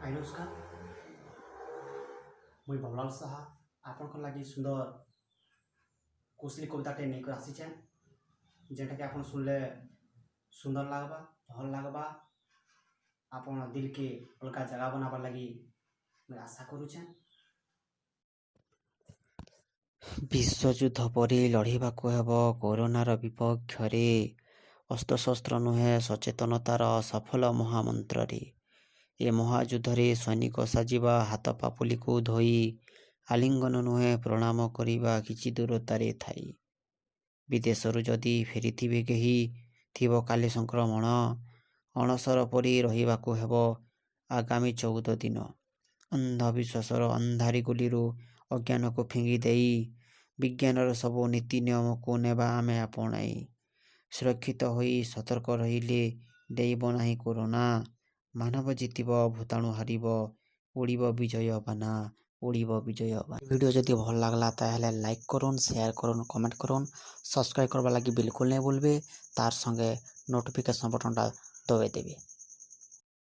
हाय नमस्कार मुई बबलाल साहा आपन लगी सुंदर कोसली कविताटे नहीं आसीचे जेटा कि आप सुनले सुंदर लगवा भल लगवा आपन दिल के अलग जगह बनाबार लगी मैं आशा करुचे। विश्वयुद्ध परि लड़ाकू हेब कोरोनार विपक्षरे अस्त्रशस्त्र नुहे सचेतनतार सफल महामंत्र ए महायुद्धरे सैनिक साजिबा हाथ पापुली को धोई आलिंगन नुहे प्रणाम करिबा किछि दूरतारे थाई विदेशरु जदि फेरिथिबे केही थिबो काली संक्रमण अणसर परि रहिबाकू हेब आगामी 14 दिन अंधविश्वासर अंधारी गुलिरु अज्ञान को फिंगी देई विज्ञानर सबु नीति नियम को नेबा आमे आपणाई सुरक्षित होई सतर्क रहिले देइब नाही कोरोना मानव जीतिब भूताणु हारिब उड़ीब विजय बाना उड़ीब विजय बाना। वीडियो जदि भल लागला ताहले लाइक करुन शेयर करुन कमेंट करुन सब्सक्राइब करबा लागि बिल्कुल नहीं भूलबे तार संगे नोटिफिकेशन बटन दबाई देबे।